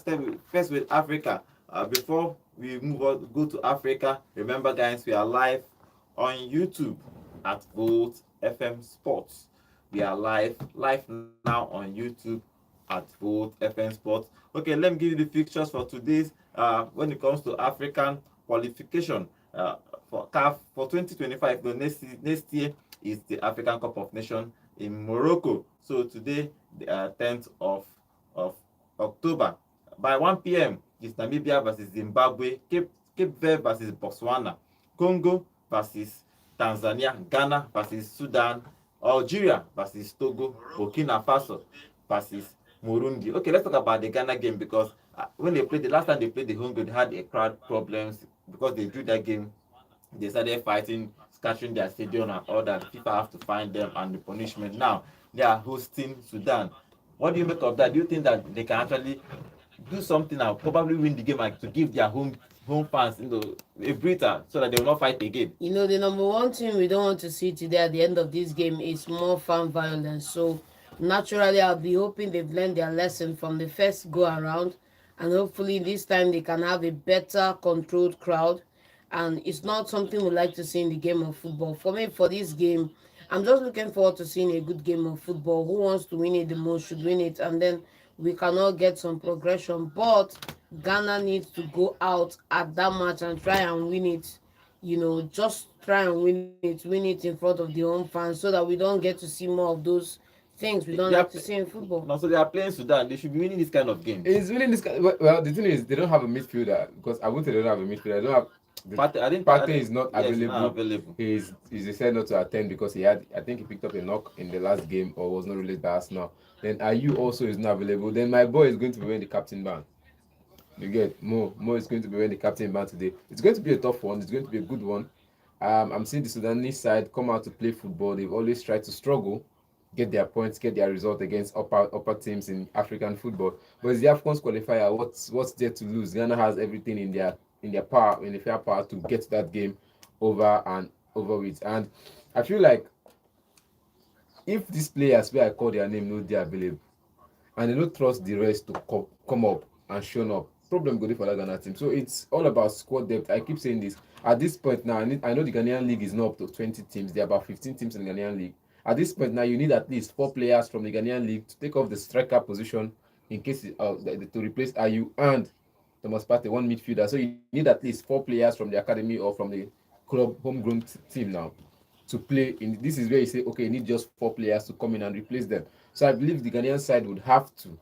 first with Africa. Before we move on, go to Africa. Remember, guys, we are live on YouTube at Volt FM Sports. We are live now on YouTube at Volt FM Sports. Okay, let me give you the fixtures for today's. When it comes to African qualification, for CAF for 2025, the next year is the African Cup of Nations in Morocco. So today, the 10th of October, by 1 p.m. is Namibia versus Zimbabwe, Cape Verde versus Botswana, Congo versus Tanzania, Ghana versus Sudan, Algeria versus Togo, Burkina Faso versus Burundi. Okay, let's talk about the Ghana game because when they played the last time they played the home game, they had a crowd problems because they drew that game. They started fighting, scattering their stadium and all that. FIFA have to find them and the punishment. Now they are hosting Sudan. What do you make of that? Do you think that they can actually do something and probably win the game and to give their home fans a breather so that they will not fight again? The number one thing we don't want to see today at the end of this game is more fan violence. So naturally, I'll be hoping they've learned their lesson from the first go around, and hopefully this time they can have a better controlled crowd. And it's not something we like to see in the game of football. For me, for this game, I'm just looking forward to seeing a good game of football. Who wants to win it the most should win it, and then we cannot get some progression. But Ghana needs to go out at that match and try and win it. Just try and win it in front of the home fans so that we don't get to see more of those things we don't like to see in football. No, so they are playing Sudan. They should be winning this kind of game. It's winning this kind. Well, the thing is, they don't have a midfielder because I would say they don't have a midfielder. They don't have. Partey is not available. He's decided not to attend because I think he picked up a knock in the last game or was not released by Arsenal. Then Ayew also is not available. Then my boy is going to be wearing the captain band. You get Mo is going to be wearing the captain band today. It's going to be a tough one. It's going to be a good one. I'm seeing the Sudanese side come out to play football. They've always tried to struggle, get their points, get their result against upper teams in African football. But it's the AFCON's qualifier. What's there to lose? Ghana has everything in their power, in the fair power to get that game over and over with. And I feel like if these players where I call their name know they're available and they don't trust the rest to come up and show up, problem go there for that Ghana team. So it's all about squad depth. I keep saying this. At this point now, I know the Ghanaian league is not up to 20 teams. There are about 15 teams in the Ghanaian league. At this point now, you need at least 4 players from the Ghanaian league to take off the striker position in case to replace Ayew and Thomas Partey, one midfielder. So you need at least 4 players from the academy or from the club homegrown team now to play. This is where you say, okay, you need just 4 players to come in and replace them. So I believe the Ghanaian side would have to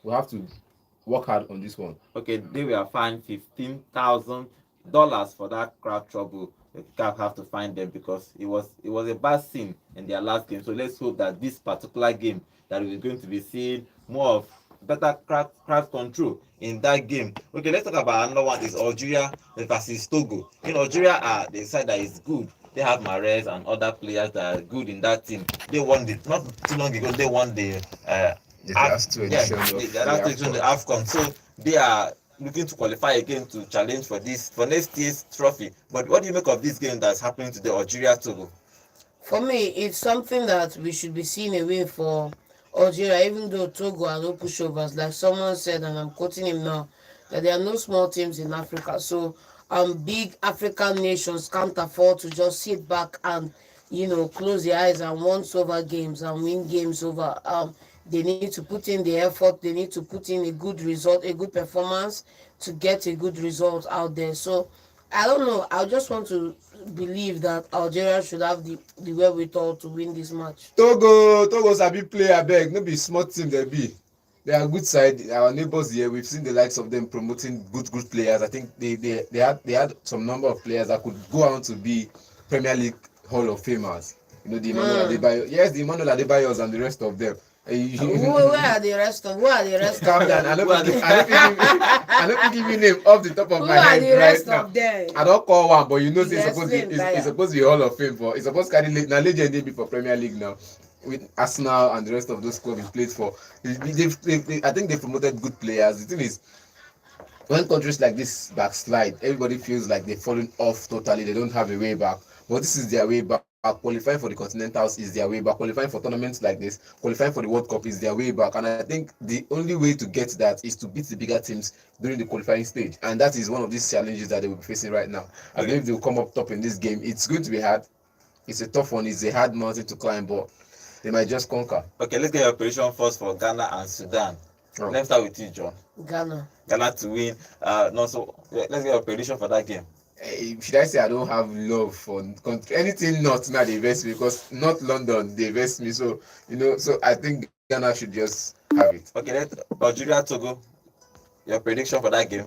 work hard on this one. Okay, they were fined $15,000 for that crowd trouble. The CAF have to find them because it was a bad scene in their last game. So let's hope that this particular game that we're going to be seeing more of better crowd control in that game. Okay, let's talk about another one. Is Algeria versus Togo. In Algeria are the side that is good. They have Mahrez and other players that are good in that team. They won not too long ago. They won the last two editions of the AFCON. So they are looking to qualify again to challenge for next year's trophy. But what do you make of this game that's happening to the Algeria Togo? For me, it's something that we should be seeing a win for Algeria, even though Togo are no pushovers. Like someone said, and I'm quoting him now, that there are no small teams in Africa. So big African nations can't afford to just sit back and close their eyes and once over games and win games over. They need to put in the effort. They need to put in a good result, a good performance to get a good result out there. So I don't know. I just want to believe that Algeria should have the wherewithal to win this match. Togo's a big player, beg. No be small team they be. They are good side. Our neighbors here, we've seen the likes of them promoting good players. I think they had some number of players that could go on to be Premier League Hall of Famers. The Emmanuel Adebayo. Yes, the Emmanuel Adebayos and the rest of them. Where are the rest of? Calm down. I don't give you name off the top of my head right now. I don't call one, but it's supposed to be Hall of Fame for. It's supposed to carry legend be for Premier League now. With Arsenal and the rest of those clubs he played for, I think they promoted good players. The thing is, when countries like this backslide, everybody feels like they've fallen off totally. They don't have a way back. But this is their way back. qualifying for the Continentals is their way back. Qualifying for tournaments like this, qualifying for the World Cup is their way back. And I think the only way to get that is to beat the bigger teams during the qualifying stage. And that is one of these challenges that they will be facing right now. I believe they will come up top in this game. It's going to be hard. It's a tough one. It's a hard mountain to climb, but they might just conquer. Okay, let's get your prediction first for Ghana and Sudan. Let's start with you, John. Ghana to win. Let's get your prediction for that game. Should I say I don't have love for country? Anything not now they vex me, because not London they vex me. So so I think Ghana should just have it. Okay, let's Algeria Togo. Your prediction for that game?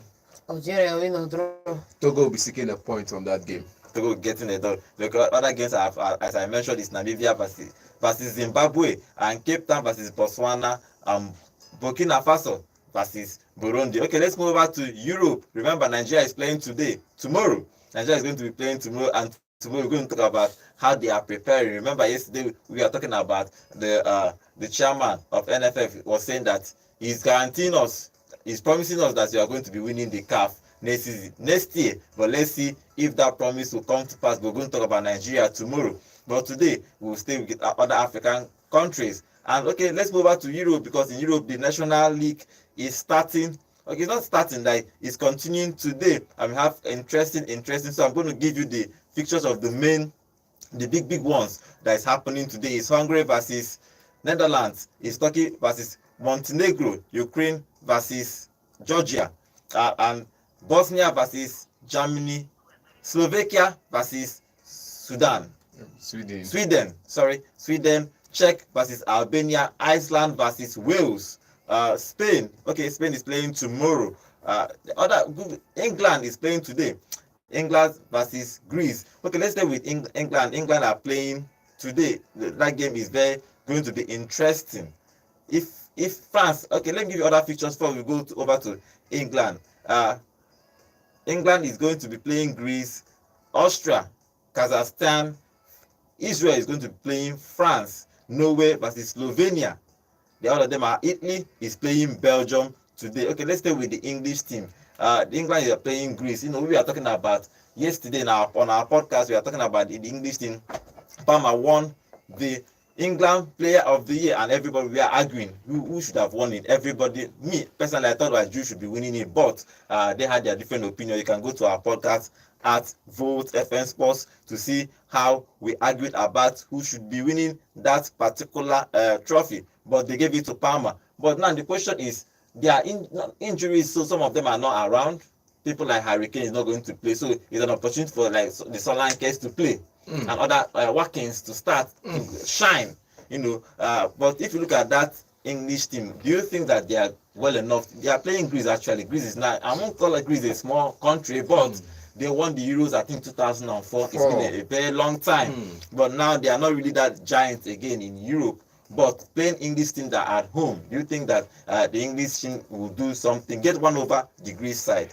Algeria win or draw. Togo will be seeking a point from that game. Togo getting a draw. The other games as I mentioned is Namibia versus Zimbabwe, and Cape Town versus Botswana, Burkina Faso versus Burundi. Okay, let's move over to Europe. Remember, Nigeria is playing tomorrow. Nigeria is going to be playing tomorrow, and tomorrow we're going to talk about how they are preparing. Remember, yesterday we were talking about the chairman of NFF was saying that he's promising us that we are going to be winning the CAF next year. But let's see if that promise will come to pass. We're going to talk about Nigeria tomorrow. But today we'll stay with other African countries. And okay, let's move over to Europe, because in Europe the National League is starting. Okay, it's not starting, like it's continuing today. And we have interesting. So I'm going to give you the fixtures of the big ones that is happening today. It's Hungary versus Netherlands. It's Turkey versus Montenegro. Ukraine versus Georgia, and Bosnia versus Germany. Slovakia versus Sweden. Czech versus Albania. Iceland versus Wales. Spain is playing tomorrow. England is playing today. England versus Greece. Okay, let's stay with England. England are playing today. That game is going to be interesting. If France, okay, let me give you other features before we go over to England. England is going to be playing Greece, Austria, Kazakhstan. Israel is going to be playing France. Norway versus Slovenia. The other of them are Italy is playing Belgium today. Okay, let's stay with the English team. The England is playing Greece. We are talking about yesterday on our podcast. We are talking about the English team. Palmer won the England Player of the Year, and everybody, we are arguing who should have won it. Everybody, me personally, I thought that Drew should be winning it, but they had their different opinion. You can go to our podcast at Volt FM Sports to see how we argued about who should be winning that particular trophy. But they gave it to Palmer. But now the question is, there are injuries, so some of them are not around. People like Harry Kane is not going to play, so it's an opportunity for the Solanke to play. And other Watkins to start to shine, but if you look at that English team, do you think that they are well enough? They are playing Greece actually. Greece is not, I won't call it Greece a small country, but they won the Euros, I think 2004. It's been a very long time, but now they are not really that giant again in Europe. But playing English teams that are at home, do you think that the English team will do something, get one over the Greece side?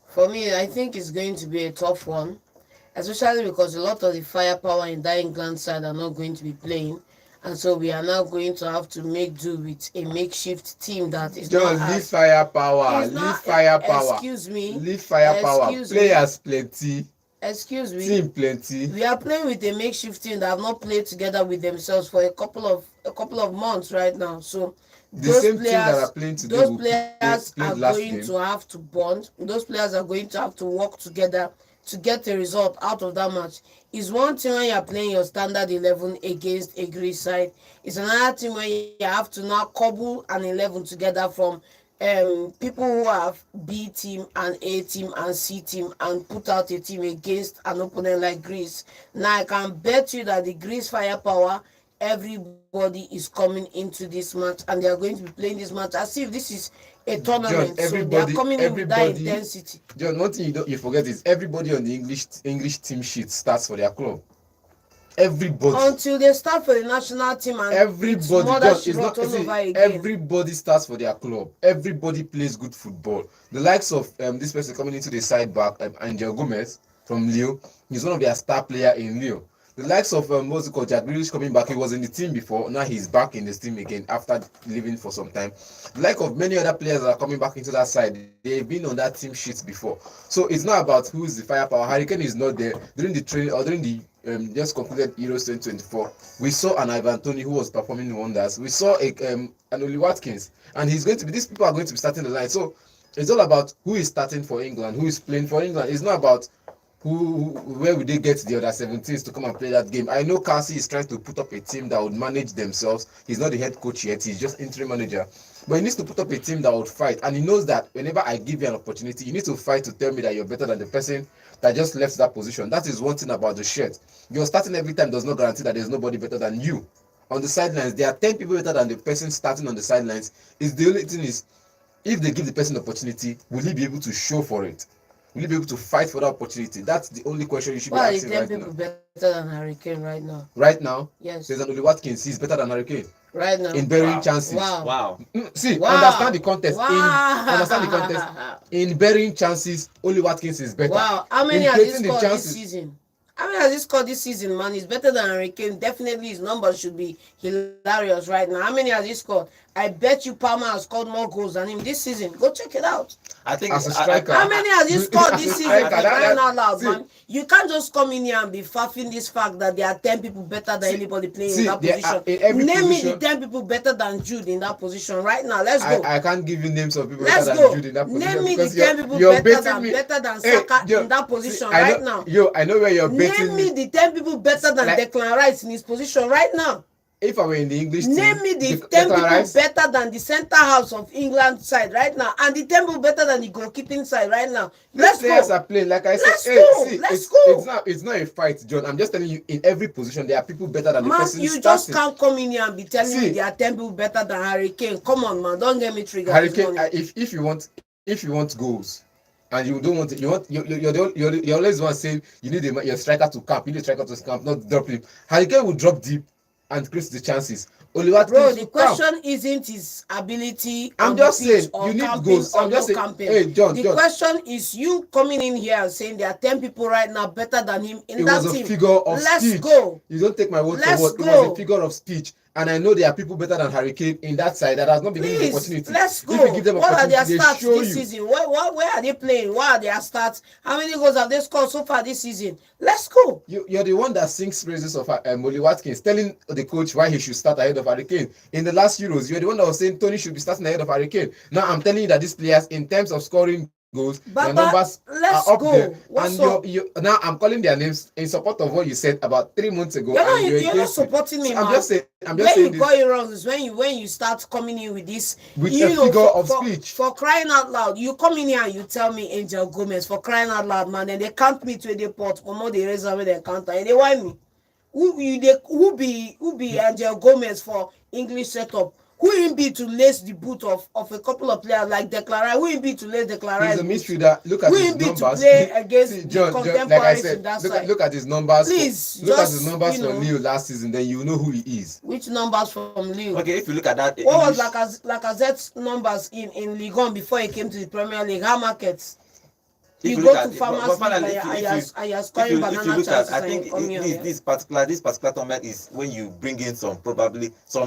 For me, I think it's going to be a tough one, especially because a lot of the firepower in that England side are not going to be playing. And so we are now going to have to make do with a makeshift team that is John, not leave firepower. Excuse me. Leave firepower. Players plenty. Excuse me. Team plenty. We are playing with a makeshift team that have not played together with themselves for a couple of months right now. So those players are going to have to bond. Those players are going to have to work together to get a result out of that match. It's one thing when you're playing your standard 11 against a Greece side. It's another thing when you have to now cobble an 11 together from people who have B team and A team and C team and put out a team against an opponent like Greece. Now I can bet you that the Greece firepower, everybody is coming into this match and they are going to be playing this match as if this is a tournament. John, so they are coming in with that intensity. John, one thing you forget is everybody on the English team sheet starts for their club. Everybody. Until they start for the national team and everybody starts for their club. Everybody plays good football. The likes of this person coming into the side back, Angel Gomez from Lille, he's one of their star player in Lille. The likes of what's it called, Jack Grealish coming back. He was in the team before. Now he's back in this team again after leaving for some time. The like of many other players that are coming back into that side, they've been on that team sheet before. So it's not about who is the firepower. Harry Kane is not there during the training or during the just concluded Euros 2024. We saw an Ivan Toney who was performing wonders. We saw an Oli Watkins, and he's going to be. These people are going to be starting the line. So it's all about who is starting for England, who is playing for England. It's not about where would they get the other 17s to come and play that game. I know Cassie is trying to put up a team that would manage themselves. He's not the head coach yet, he's just interim manager, but he needs to put up a team that would fight, and he knows that whenever I give you an opportunity, you need to fight to tell me that you're better than the person that just left that position. That is one thing about the shirt. You're starting every time does not guarantee that there's nobody better than you. On the sidelines, there are 10 people better than the person starting on the sidelines. Is the only thing is, if they give the person opportunity, will he be able to show for it? Will you be able to fight for that opportunity? That's the only question you should be asking right now. People better than Harry Kane right now? Right now? Yes. There's an Oli Watkins. He's better than Harry Kane. Right now. In burying chances. Wow. See, understand the context. Understand the context. In burying chances, Oli Watkins is better. Wow. How many has he scored this season? How many has he scored this season, man? He's better than Harry Kane. Definitely his numbers should be hilarious right now. How many has he scored? I bet you Palmer has scored more goals than him this season. Go check it out. I think as a striker. How many has he scored this season? Crying out loud, man. You can't just come in here and be faffing this fact that there are 10 people better than anybody playing in that position. Name me the 10 people better than Jude in that position right now. Let's go. I can't give you names of people better than Jude in that position. Name me the 10 people better than Saka in that position right now. I know where you're betting. Name me the 10 people better than Declan Rice in his position right now. If I were in the English team, name me the 10 people better than the centre house of England side right now, and the 10 people better than the goalkeeping side right now. Let's go. Players are playing, like I said. Let's go. It's not a fight, John. I'm just telling you, in every position there are people better than the person you starting. Just can't come in here and be telling me there are 10 people better than Harry Kane. Come on, man, don't get me triggered. Harry Kane, if you want goals, and you don't want it, you're always one saying you need your striker to camp. You need a striker to camp, not drop him. Harry Kane will drop deep and create the chances. Bro, the question isn't his ability. I'm just saying you need goals. I'm just saying. Hey, John. The question is you coming in here and saying there are 10 people right now better than him in that team. It was a figure of speech. Let's go. You don't take my word for word. It was a figure of speech. And I know there are people better than Harry Kane in that side that has not been given the opportunity. Let's go. If you give them what are their stats this season? Where are they playing? What are their stats? How many goals have they scored so far this season? Let's go. You're the one that sings praises of Oli Watkins, telling the coach why he should start ahead of Harry Kane. In the last Euros, you're the one that was saying Tony should be starting ahead of Harry Kane. Now I'm telling you that these players, in terms of scoring goals, their numbers are up there. Now I'm calling their names in support of what you said about 3 months ago. You're not supporting me, man. I'm just saying you got it wrong is when you start coming in with this a figure of speech. For crying out loud, you come in here and you tell me Angel Gomez for crying out loud, man, and they count me to the pot for more they raise away their counter and they want me. Who be Angel Gomez for English setup? Who will be to lace the boot of a couple of players like Declan Rice? Who will be to lace Declan Rice? He's a midfielder. Look at his numbers. To play against John, contemporaries like I said, in that side. Look at his numbers. Please, look at his numbers for Lille last season. Then you know who he is. Which numbers from Lille? Okay, if you look at that. What was Lacazette's numbers in Ligue 1 before he came to the Premier League? How markets? You go to farmers and you're scoring banana chances and you come here. This particular tournament is when you bring in some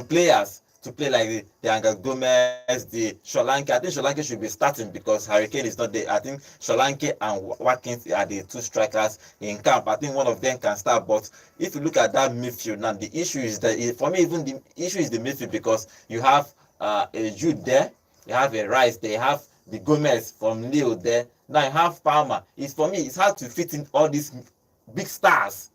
players to play like the Angel Gomez, the Solanke. I think Solanke should be starting because Harry Kane is not there. I think Solanke and Watkins are the two strikers in camp. I think one of them can start. But if you look at that midfield now, the issue is that for me, even the issue is the midfield because you have a Jude there, you have a Rice, they have the Gomez from Lille there. Now you have Palmer. For me, it's hard to fit in all these big stars.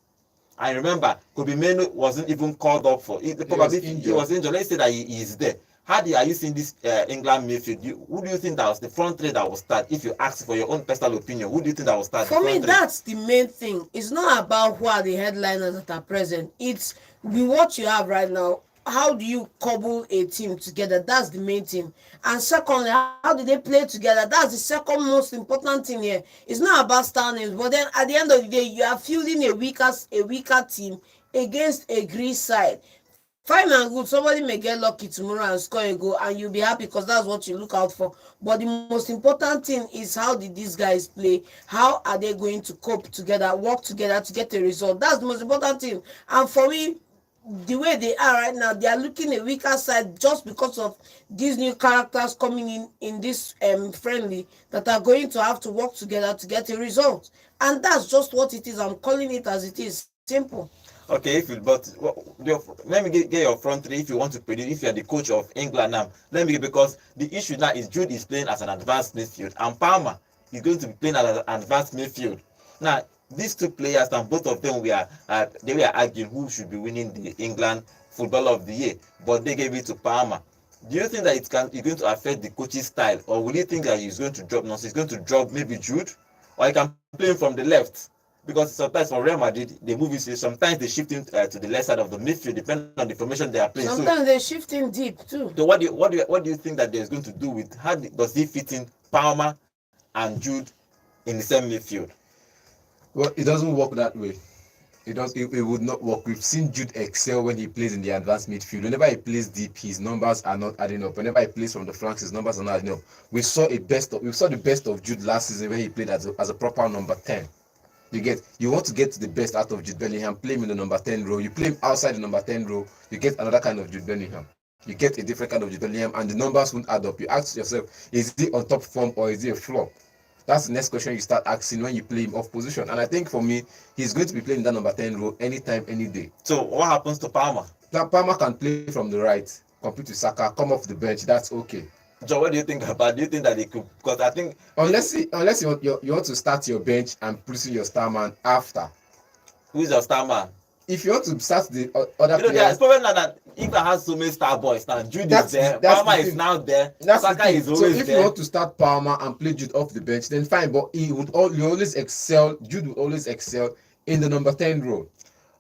I remember Kobe Mainoo wasn't even called up for it. Probably he was injured. Let's say that he is there. Are you seeing this England midfield? Who do you think that was the front three that will start? If you ask for your own personal opinion, who do you think that will start? For me, that's the main thing. It's not about who are the headliners that are present. It's with what you have right now. How do you cobble a team together? That's the main thing. And secondly, how do they play together? That's the second most important thing here. It's not about star names, but then at the end of the day, you are fielding a weaker team against a Greece side. Fine and good. Somebody may get lucky tomorrow and score a goal, and you'll be happy because that's what you look out for. But the most important thing is, how did these guys play? How are they going to cope together, work together to get a result? That's the most important thing. And for me, the way they are right now, they are looking a weaker side just because of these new characters coming in this friendly that are going to have to work together to get a result. And that's just what it is. I'm calling it as it is. Simple. Okay, let me get your front three if you want to predict, if you're the coach of England now. Because the issue now is Jude is playing as an advanced midfield and Palmer is going to be playing as an advanced midfield. Now, these two players, and both of them they were arguing who should be winning the England Footballer of the Year, but they gave it to Palmer. Do you think that it's going to affect the coach's style, or will you think that he's going to drop He's going to drop maybe Jude, or he can play him from the left? Because sometimes for Real Madrid, they move his, sometimes they shift him to the left side of the midfield, depending on the formation they are playing. Sometimes they shift him deep too. So what do you think that there's going to do with how does he fit in Palmer and Jude in the same midfield? Well, it doesn't work that way. It would not work. We've seen Jude excel when he plays in the advanced midfield. Whenever he plays deep, his numbers are not adding up. Whenever he plays from the flanks, his numbers are not adding up. We saw the best of Jude last season when he played as a proper number 10. You want to get the best out of Jude Bellingham, play him in the number 10 row. You play him outside the number 10 row, you get another kind of Jude Bellingham. You get a different kind of Jude Bellingham, and the numbers won't add up. You ask yourself, is he on top form or is he a flop? That's the next question you start asking when you play him off position. And I think for me, he's going to be playing that number 10 role anytime, any day. So what happens to Palmer? Palmer can play from the right, compete with Saka, come off the bench. That's okay. John, what do you think about? Do you think that they could? Because I think unless you want to start your bench and put in your star man after. Who is your star man? If you want to start the other players, there's problem that England has so many star boys now. Jude is there, Palmer is now there, Saka is always there. So if you want to start Palmer and play Jude off the bench, then fine. But Jude would always excel in the number 10 role.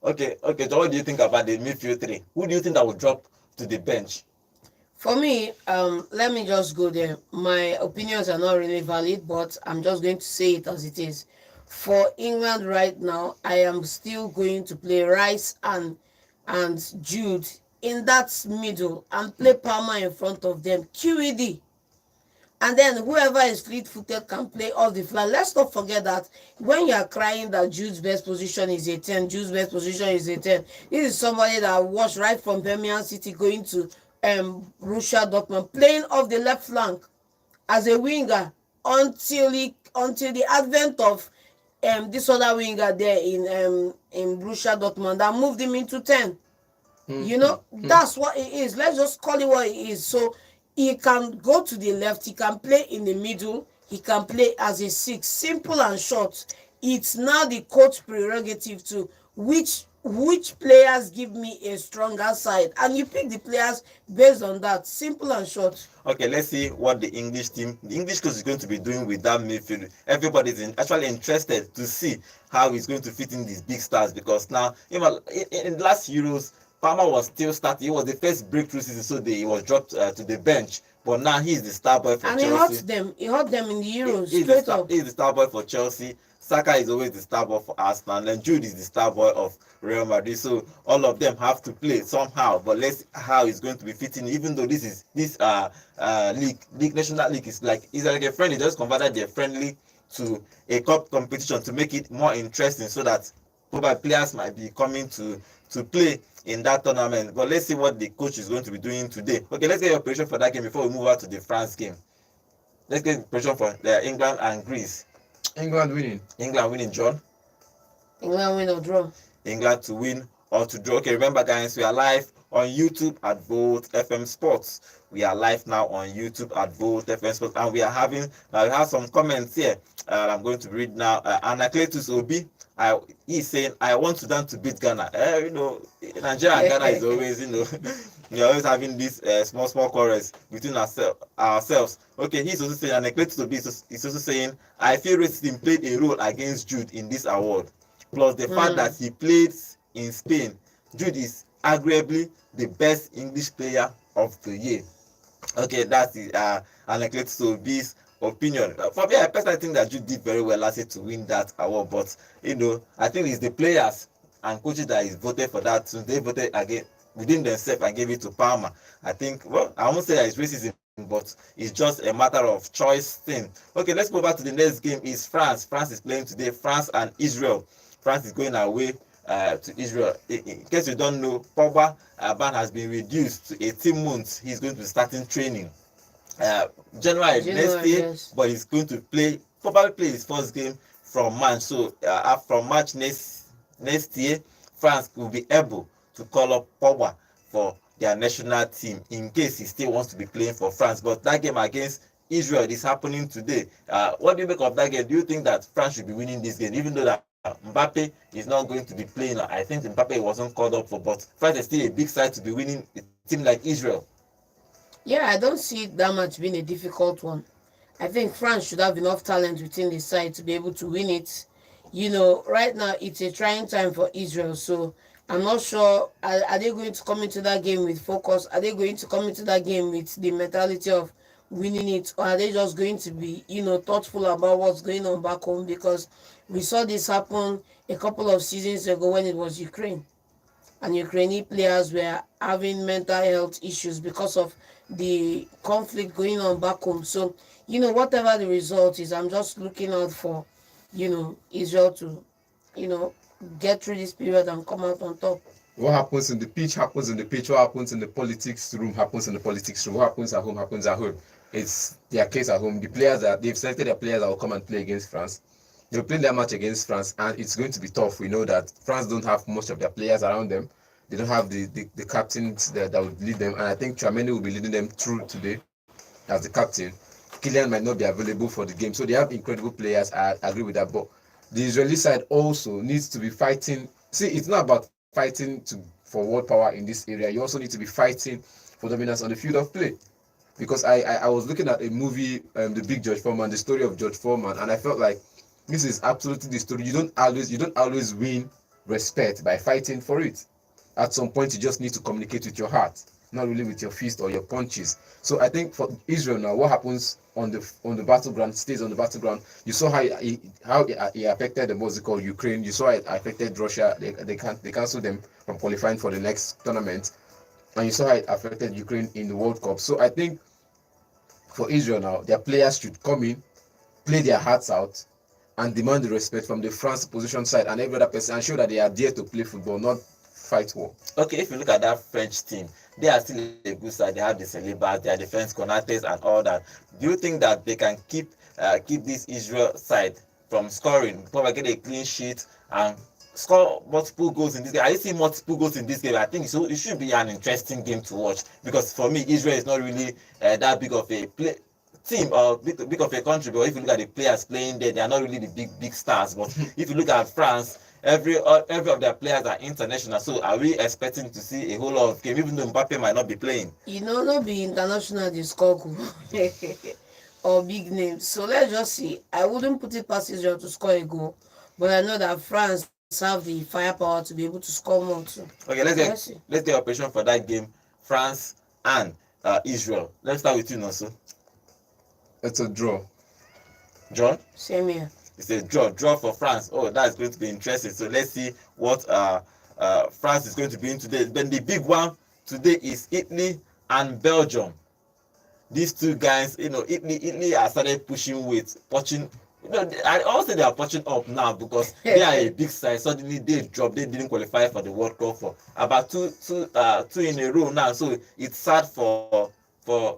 Okay. So what do you think about the midfield three? Who do you think that will drop to the bench? For me, let me just go there. My opinions are not really valid, but I'm just going to say it as it is. For England right now, I am still going to play Rice and Jude in that middle and play Palmer in front of them. QED. And then whoever is fleet-footed can play off the flank. Let's not forget that when you are crying that Jude's best position is a 10, Jude's best position is a 10, this is somebody that watched right from Birmingham City going to Borussia Dortmund, playing off the left flank as a winger until the advent of this other winger there in Borussia Dortmund that moved him into 10. That's what it is. Let's just call it what it is. So he can go to the left, he can play in the middle, he can play as a 6. Simple and short. It's now the coach prerogative to which players give me a stronger side, and you pick the players based on that. Simple and short. Okay, let's see what the English coach is going to be doing with that midfield. Everybody's actually interested to see how he's going to fit in these big stars, because now, in the last Euros, Palmer was still starting. He was the first breakthrough season, so he was dropped to the bench. But now he's the star boy for Chelsea. And he hurt them in the Euros. He's the star boy for Chelsea. Saka is always the star boy for Arsenal, and then Jude is the star boy of Real Madrid. So all of them have to play somehow. But let's see how it's going to be fitting. Even though this national league is like a friendly, just converted their friendly to a cup competition to make it more interesting, so that probably players might be coming to play in that tournament. But let's see what the coach is going to be doing today. Okay, let's get your prediction for that game before we move on to the France game. Let's get the prediction for England and Greece. England winning, John. England win or draw. England to win or to draw. Okay, remember guys, we are live on YouTube at Volt FM Sports. We are live now on YouTube at Volt FM Sports, and we have some comments here. I'm going to read now. Anacletus Obi, he's saying, I want Sudan to beat Ghana. Nigeria and Ghana is always, we're always having these small quarrels between ourselves. Okay, he's also saying, Anacletus Obi is also saying, I feel racism played a role against Jude in this award. Plus the fact that he played in Spain. Jude is arguably the best English player of the year. Okay, that's the Anacletus Obi's opinion. For me, I personally think that Jude did very well last year to win that award, but I think it's the players and coaches that is voted for that. So they voted again within themselves and gave it to Palmer. I think, well, I won't say that it's racism, but it's just a matter of choice thing. Okay, let's go back to the next game. Is France. France is playing today. France and Israel. France is going away to Israel. In case you don't know, Pogba ban has been reduced to 18 months. He's going to be starting training January next year, yes. But he's going to probably play his first game from March. So from March next year, France will be able to call up Pogba for their national team in case he still wants to be playing for France. But that game against Israel is happening today. What do you make of that game? Do you think that France should be winning this game, even though that Mbappe is not going to be playing? I think Mbappe wasn't called up for, but France is still a big side to be winning a team like Israel. Yeah, I don't see that much being a difficult one. I think France should have enough talent within the side to be able to win it. You know, right now it's a trying time for Israel, so I'm not sure, are they going to come into that game with focus? Are they going to come into that game with the mentality of winning it? Or are they just going to be, thoughtful about what's going on back home? Because we saw this happen a couple of seasons ago when it was Ukraine. And Ukrainian players were having mental health issues because of the conflict going on back home. So, whatever the result is, I'm just looking out for, Israel to, get through this period and come out on top. What happens in the pitch happens in the pitch. What happens in the politics room happens in the politics room. What happens at home happens at home. It's their case at home. The players they've selected their players that will come and play against France. They'll play their match against France, and it's going to be tough. We know that France don't have most of their players around them. They don't have the captains that would lead them, and I think Tchouaméni will be leading them through today as the captain. Kylian might not be available for the game, so they have incredible players. I agree with that, but the Israeli side also needs to be fighting. See, it's not about fighting for world power in this area. You also need to be fighting for dominance on the field of play. Because I was looking at a movie, The Big George Foreman, the story of George Foreman, and I felt like this is absolutely the story. You don't always win respect by fighting for it. At some point, you just need to communicate with your heart, not really with your fist or your punches. So I think for Israel now, what happens on the battleground stays on the battleground. You saw how it affected the what's it called Ukraine. You saw it affected Russia. They canceled them from qualifying for the next tournament, and you saw how it affected Ukraine in the World Cup. So I think for Israel now, their players should come in, play their hearts out, and demand the respect from the France position side and every other person, and show that they are there to play football, not fight war. Okay, if you look at that French team, they are still a good side. They have the Saliba, their defense Konates and all that. Do you think that they can keep this Israel side from scoring, probably get a clean sheet and score multiple goals in this game? I see multiple goals in this game. I think it should be an interesting game to watch, because for me, Israel is not really that big of a team or big of a country. But if you look at the players playing there, they are not really the big stars. But if you look at France, every of their players are international. So are we expecting to see a whole lot of game, even though Mbappe might not be playing? Not be international, they score or big names. So let's just see. I wouldn't put it past Israel to score a goal, but I know that France have the firepower to be able to score more too. Okay, let's get operation for that game, France and Israel. Let's start with you, Nosu. It's a draw. John? Same here. It's a draw for France. Oh, that's going to be interesting. So let's see what France is going to be in today. Then the big one today is Italy and Belgium. These two guys, Italy has started pushing weight, punching. I also say they are punching up now because they are a big side. Suddenly they dropped. They didn't qualify for the World Cup for about two in a row now. So it's sad for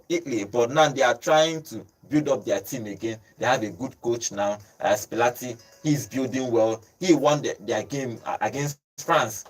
Italy, but now they are trying to build up their team again. They have a good coach now, Spalletti. He's building well. He won their game against France,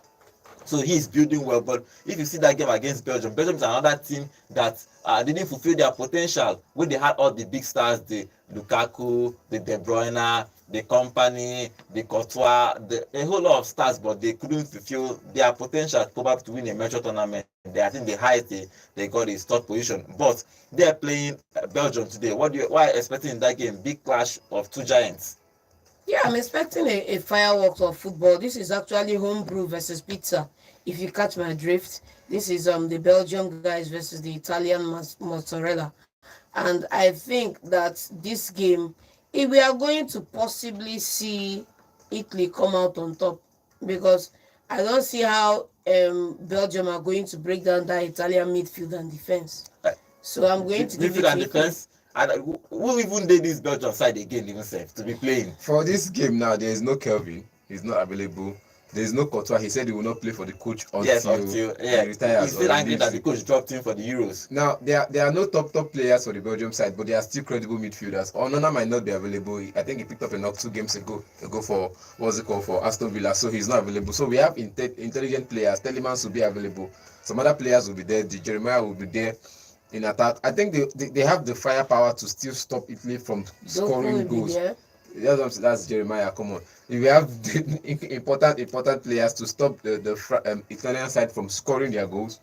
so he's building well. But if you see that game against Belgium is another team that didn't fulfill their potential when they had all the big stars, the Lukaku, the De Bruyne, the Company, the Courtois, a whole lot of stars, but they couldn't fulfill their potential probably to win a major tournament. I think the highest they got is third position, but they're playing Belgium today. Why are you expecting in that game? Big clash of two giants. Yeah, I'm expecting a fireworks of football. This is actually homebrew versus pizza. If you catch my drift, this is the Belgian guys versus the Italian mozzarella. And I think that this game, if we are going to possibly see Italy come out on top, because I don't see how Belgium are going to break down that Italian midfield and defense. So I'm going to give midfield and defense. And who even did this Belgium side again, even safe to be playing? For this game now, there is no Kelvin. He's not available. There is no Courtois. He said he will not play for the coach until he retires. He's still angry that the coach dropped him for the Euros. Now, there are no top players for the Belgium side, but they are still credible midfielders. Onana might not be available. I think he picked up a knock 2 games ago for, for Aston Villa, so he's not available. So we have intelligent players. Telemans will be available. Some other players will be there. Jeremiah will be there in attack. I think they have the firepower to still stop Italy from scoring goals. That's Jeremiah. Come on. If we have important players to stop the Italian side from scoring their goals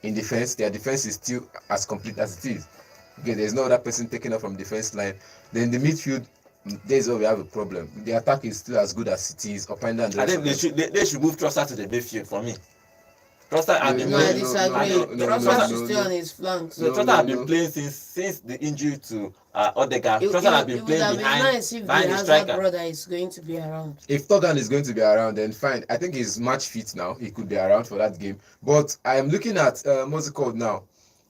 in defense, their defense is still as complete as it is. Okay, there's no other person taking up from defense line. Then the midfield, there's where we have a problem. The attack is still as good as it is. Up and down. I think they should move Trossard to the midfield for me. Trossard has been playing. Trossard is still on his flank. So Trossard has been playing since the injury to Odegaard. Trossard has been playing behind. Nice if the Hazard brother is going to be around. If Torgan is going to be around, then fine. I think he's match fit now. He could be around for that game. But I am looking at what's it called now?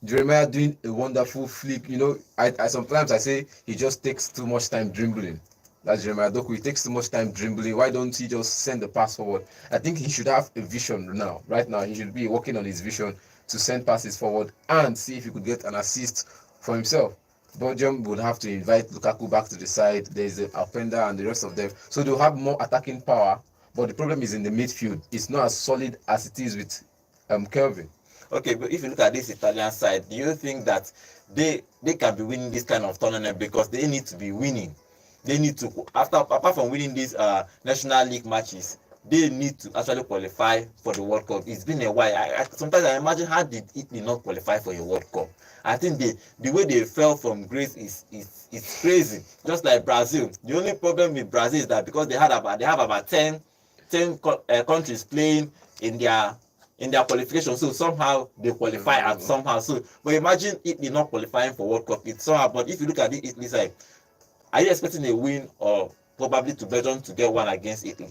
Jeremiah doing a wonderful flip. You know, I sometimes I say he just takes too much time dribbling. That's Jeremiah Doku. He takes too much time dribbling. Why don't he just send the pass forward? I think he should have a vision now. Right now, he should be working on his vision to send passes forward and see if he could get an assist for himself. Belgium would have to invite Lukaku back to the side. There's the Alpenda and the rest of them. So they'll have more attacking power. But the problem is in the midfield. It's not as solid as it is with Kelvin. Okay, but if you look at this Italian side, do you think that they can be winning this kind of tournament because they need to be winning? They need to, apart from winning these National League matches, they need to actually qualify for the World Cup. It's been a while. Sometimes I imagine, how did Italy not qualify for a World Cup? I think the way they fell from grace is crazy. Just like Brazil. The only problem with Brazil is that because they have about 10 countries playing in their qualification, so somehow they qualify and somehow. So, but imagine Italy not qualifying for World Cup. It's somehow. But if you look at the Italy side, are you expecting a win or probably to Belgium to get one against Italy?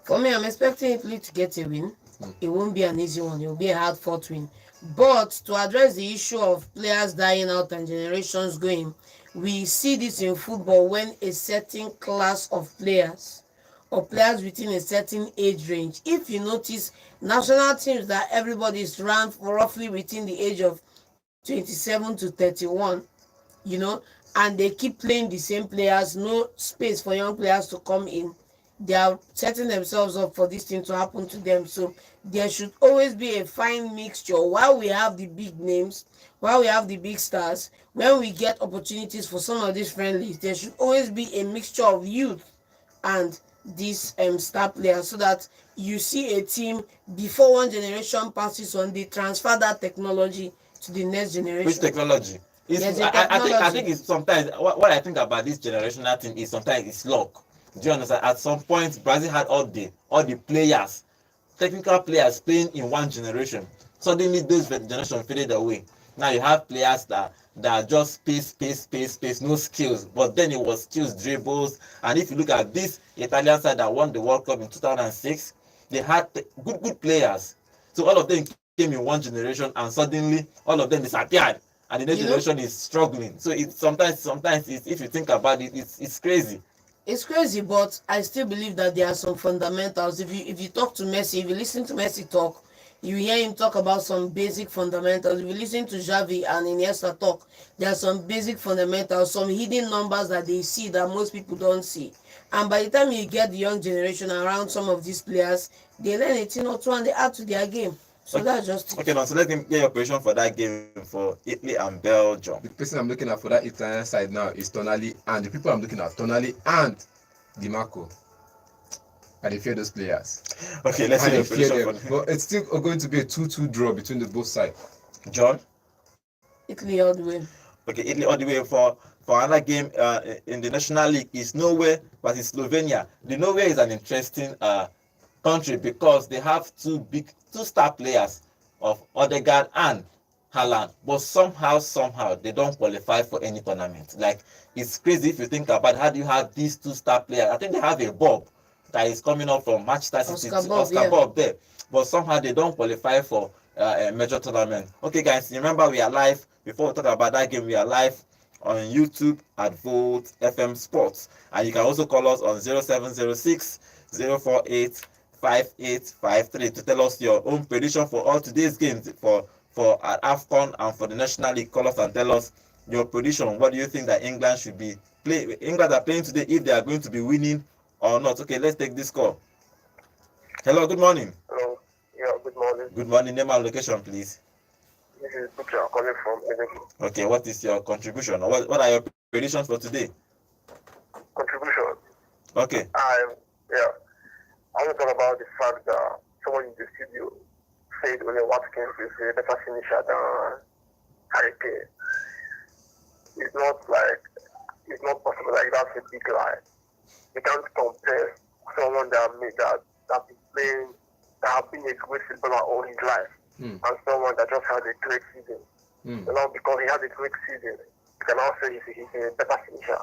For me, I'm expecting Italy to get a win. It won't be an easy one. It will be a hard-fought win. But to address the issue of players dying out and generations going, we see this in football when a certain class of players or players within a certain age range, if you notice, national teams that everybody is ranked roughly within the age of 27 to 31, you know, and they keep playing the same players, no space for young players to come in. They are setting themselves up for this thing to happen to them. So there should always be a fine mixture. While we have the big names, while we have the big stars, when we get opportunities for some of these friendlies, there should always be a mixture of youth and these star players, so that you see a team before one generation passes on, they transfer that technology to the next generation. Which technology? I think it's sometimes what I think about this generational thing is sometimes it's luck. Do you understand? At some point, Brazil had all the players, technical players playing in one generation. Suddenly, those generation faded away. Now you have players that are just pace, no skills. But then it was skills, dribbles. And if you look at this Italian side that won the World Cup in 2006, they had good players. So all of them came in one generation, and suddenly all of them disappeared. And the next generation is struggling. So it's sometimes if you think about it, it's crazy. It's crazy, but I still believe that there are some fundamentals. If you talk to Messi, if you listen to Messi talk, you hear him talk about some basic fundamentals. If you listen to Xavi and Iniesta talk, there are some basic fundamentals, some hidden numbers that they see that most people don't see. And by the time you get the young generation around some of these players, they learn a thing or two and they add to their game. So that's just it. Okay, now so let me get your prediction for that game for Italy and Belgium. The person I'm looking at for that Italian side now is Tonali, and the people I'm looking at, Tonali and Di Marco. I fear those players. Okay, let's see your prediction. But it's still going to be a 2-2 draw between the both sides. John? Italy all the way. Okay, Italy all the way. For another game in the National League is Norway versus Slovenia. The Norway is an interesting country because they have two star players of Odegaard and Haaland, but somehow they don't qualify for any tournament. Like, it's crazy if you think about how do you have these two star players. I think they have a Bob that is coming up from Manchester City, Oscar Bob there, but somehow they don't qualify for a major tournament. Okay, guys, remember we are live. Before we talk about that game, we are live on YouTube at Volt FM Sports, and you can also call us on 0706 048 5853 to tell us your own prediction for all today's games for AFCON and for the National League. Call us and tell us your prediction. What do you think that England should be England are playing today, if they are going to be winning or not? Okay, let's take this call. Hello, good morning. Hello. Yeah, good morning. Good morning. Name and location, please. This is Butcher calling from Enugu. Okay, what is your contribution? What are your predictions for today? Contribution. Okay. I want to talk about the fact that someone in the studio said Ole Watkins is a better finisher than Harry Kane. It's not possible. Like, that's a big lie. You can't compare someone that have been playing, that have been a great footballer all his life, and someone that just had a great season. You know, because he had a great season, you can also say he's a better finisher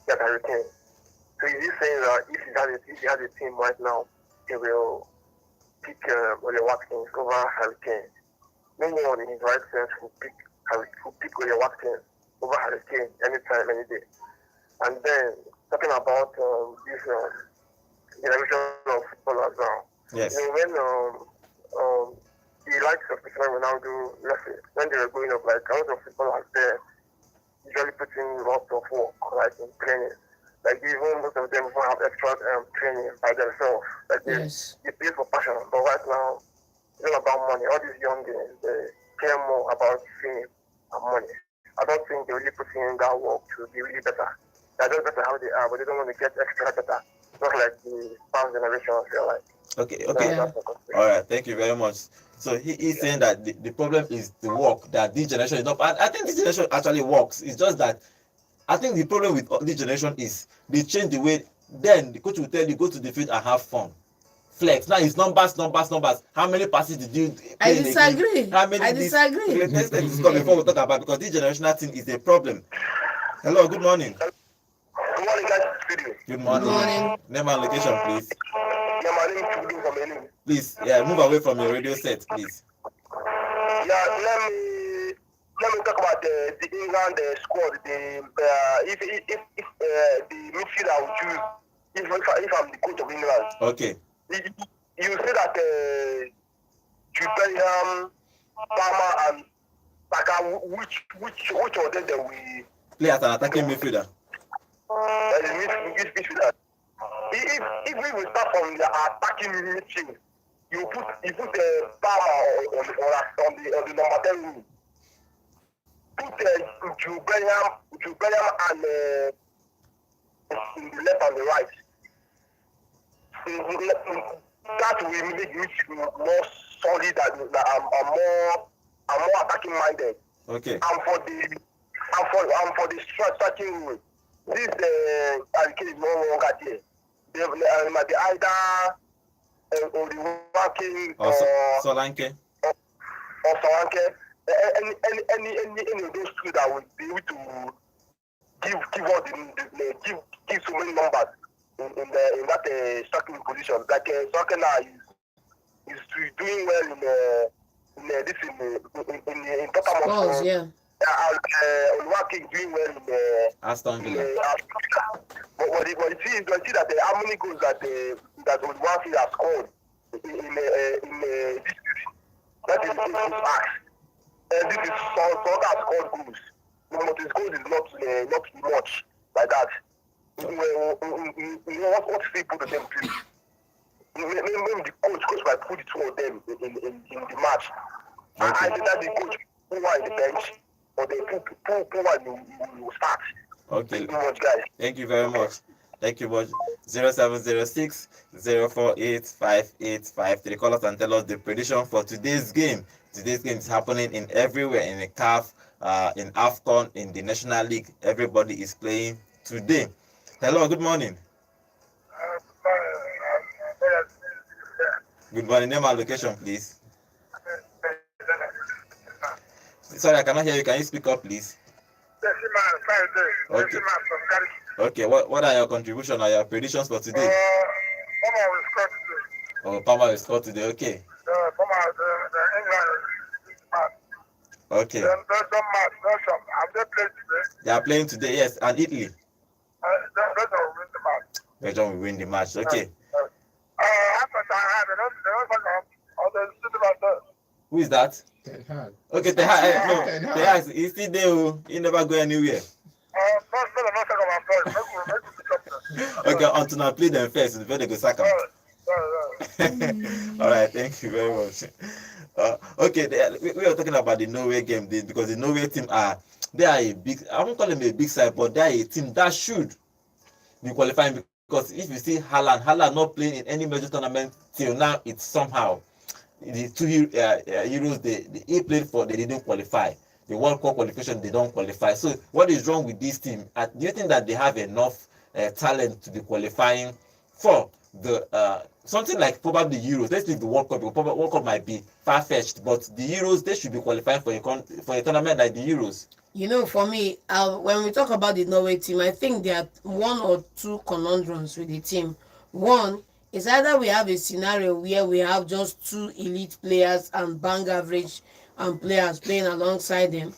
than Harry Kane. So he's saying that if he had a team right now, he will pick Ole Watkins over Harry Kane. No one in his right sense will pick Ole Watkins over Harry Kane anytime, any day. And then talking about this generation of footballers now. Yes. You know, when the likes of Cristiano Ronaldo, when they were growing up, like a lot of footballers there usually put in lots of work, like in training. Like even most of them have extra training by themselves. Like they play for passion. But right now, it's all about money. All these young guys, they care more about fame and money. I don't think they really put in that work to be really better. They're just better how they are, but they don't want to get extra better. Not like the past generations feel like. Okay. All right, thank you very much. So he's saying that the problem is the work that this generation is not. I think this generation actually works. It's just that I think the problem with this generation is they change the way. Then the coach will tell you, go to the field and have fun. Flex. Now it's numbers. How many passes did you play? I disagree. I disagree. Let's take this call before we talk about, because this generational thing is a problem. Hello, good morning. Good morning, guys. Good morning. Good morning. Name and location, please. Yeah, my name is Tudu from Enugu. Please, move away from your radio set, please. Yeah, let me talk about the England squad. If the midfield I would choose, if I'm the coach of England. Okay. You say that Jude Bellingham, Palmer, and Saka, which of them that we play as an attacking midfielder? Midfielder. If we will start from the attacking midfield, you put Palmer on the number 10 room. Put Jude Bellingham and in the left and the right. That will make me more solid and I'm more attacking minded. Okay. And for the striking role, this Arcade is no longer there. They might be either Oluwakin or Solanke. Or Solanke. Any of those two that will be able to give so many numbers in that striking position. Like Solanke now is doing well in Tottenham. Yeah. Oluwakin doing well in Aston Villa. But you see that how many goals that Oluwakin has scored in this season. That is max. This is Solanke has scored goals. But his goals is not much like that. What if he put them play? Maybe the coach might put the two of them in the match. Okay. I think that the coach put one in the bench, or they put one in start. Okay. Thank you much, guys. Thank you very much. Thank you much. 0706 048 5853. Call us and tell us the prediction for today's game. Today's game is happening in everywhere, in the CAF, in AFCON, in the National League. Everybody is playing today. Hello, good morning. Good morning. Name and location, please. Sorry, I cannot hear you. Can you speak up, please? Okay. Okay. What are your contributions or your predictions for today? Oh, Palmer will score today. Okay. Palmer, the England match. Okay. Then Belgium match. Belgium. Have they played today? They are playing today, yes, and Italy. Then Belgium will win the match. Belgium will win the match. Okay. After that, they don't talk about the city about that. Who is that? Ten Hag. Okay, Ten Hag. No, Ten Hag. He's still there. He never go anywhere. Okay, until I play them first, before they go sack him. All right, thank you very much. Okay, we are talking about the Norway game because the Norway team they are a big. I won't call them a big side, but they are a team that should be qualifying, because if you see Haaland not playing in any major tournament till now, it's somehow the two Euros he played for, they didn't qualify. The World Cup qualification, they don't qualify. So what is wrong with this team? Do you think that they have enough talent to be qualifying for the something like probably Euros? Let's leave the World Cup, because World Cup might be far-fetched, but the Euros, they should be qualifying for a tournament like the Euros. You know, for me, when we talk about the Norway team, I think there are one or two conundrums with the team. One is either we have a scenario where we have just two elite players and bang average players playing alongside them,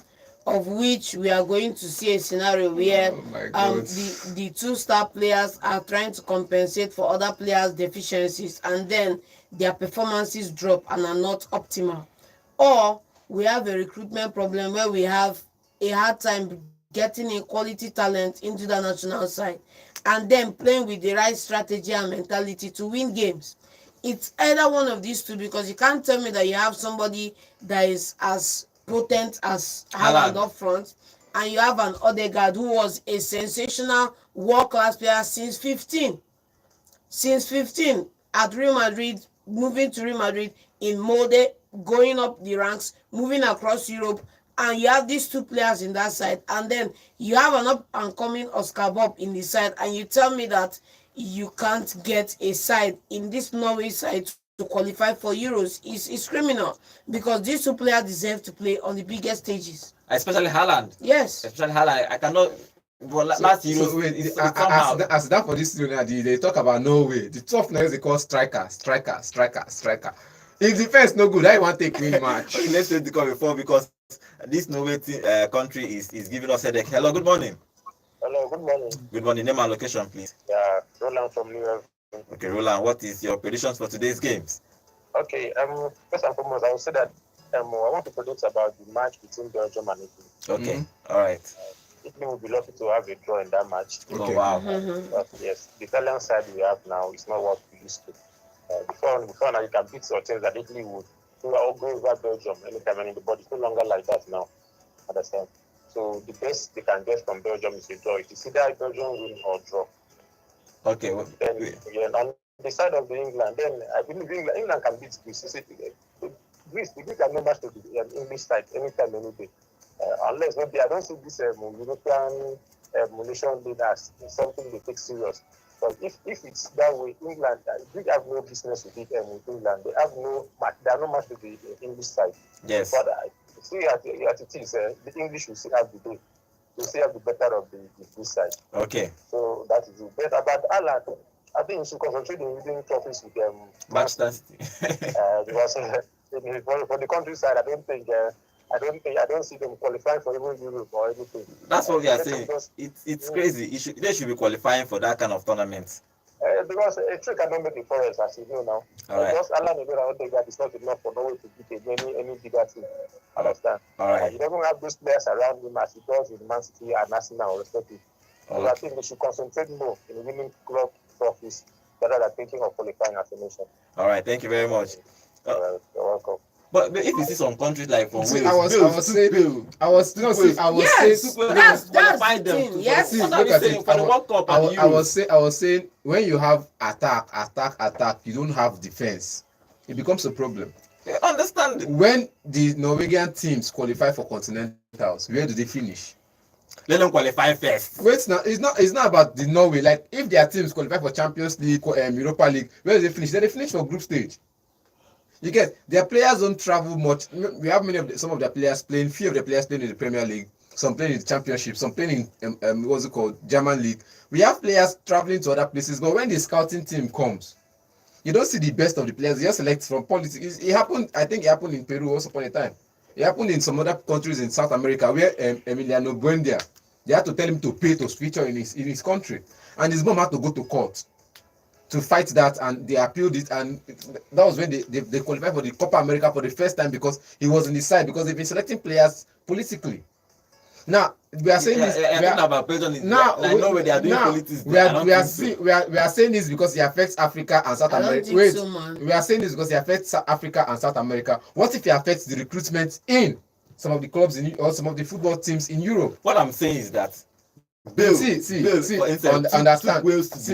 of which we are going to see a scenario where the two star players are trying to compensate for other players' deficiencies, and then their performances drop and are not optimal. Or we have a recruitment problem where we have a hard time getting a quality talent into the national side and then playing with the right strategy and mentality to win games. It's either one of these two, because you can't tell me that you have somebody that is as potent as Haaland up front, and you have an Odegaard who was a sensational world-class player since 15 at Real Madrid, moving to Real Madrid in Molde, going up the ranks, moving across Europe, and you have these two players in that side, and then you have an up-and-coming Oscar Bob in the side, and you tell me that you can't get a side in this Norway side to qualify for Euros. Is criminal, because these two players deserve to play on the biggest stages. Especially Haaland. Yes. Especially Haaland. I cannot. Well, last Euros, as that for this season, they talk about Norway. The top players they call striker. If defense no good, I want to take win match. Okay, let's take the call before, because this Norway country is giving us headache. Hello, good morning. Hello, good morning. Good morning. Name and location, please. Yeah, Roland from New York. Okay, Roland, what is your predictions for today's games? Okay, first and foremost, I will say that I want to predict about the match between Belgium and Italy. Okay, all right. Italy will be lucky to have a draw in that match. Okay. Oh, wow. But yes, the Italian side we have now is not what we used to. Before now, you can beat your teams that Italy would go over Belgium anytime, but it's no longer like that now. Understand? So the best they can get from Belgium is a draw. It is either Belgium win or draw. Okay. Well, then on the side of the England, then I believe England can beat Greece. Greece can no match to the English side anytime, any day. Unless maybe I don't see this European nation leaders something they take serious. But if it's that way, England, Greece have no business with England. They are no match to the English side. Yes. But see at it is the English will still have the day. They still have the better of the Greece side. Okay. So that is it. But about Haaland, I think we should concentrate on winning trophies with Manchester City. Because for the countryside, I don't see them qualifying for even Europe or anything. That's what we are saying. It's crazy. They should be qualifying for that kind of tournament. Because a trick cannot make the forest, as you know now. Because Haaland Odegaard is not enough for Norway to beat any bigger team. Understand? All right. You don't have those players around him as he does with Man City and Arsenal, respectively. So I think they should concentrate more in winning club trophies rather than thinking of qualifying as a nation. All right. Thank you very much. You're welcome. But if you see some countries like from Wales, Yes, that's the thing. Yes. What are you saying for the World Cup and the Euros? I was saying, when you have attack, you don't have defense. It becomes a problem. I understand. When the Norwegian teams qualify for continentals, where do they finish? Let them qualify first. Wait, now it's not about the Norway. Like if their teams qualify for Champions League, Europa League, where do they finish? Then they finish for group stage. You get their players don't travel much. We have some of their players playing. Few of the players playing in the Premier League. Some playing in the Championship. Some playing in German League. We have players traveling to other places. But when the scouting team comes, You don't see the best of the players. You just select from politics. It happened. I think it happened in Peru once upon a time. It happened in some other countries in South America where Emiliano Buendia, they had to tell him to pay to feature in his country, and his mom had to go to court to fight that, and they appealed it, and that was when they qualified for the Copa America for the first time because he was on the side, because they've been selecting players politically. Now we are saying this. Now I know where they are doing politics. We are saying this because it affects Africa and South America. Wait, we are saying this because it affects Africa and South America. What if it affects the recruitment in some of the clubs or some of the football teams in Europe? What I'm saying is that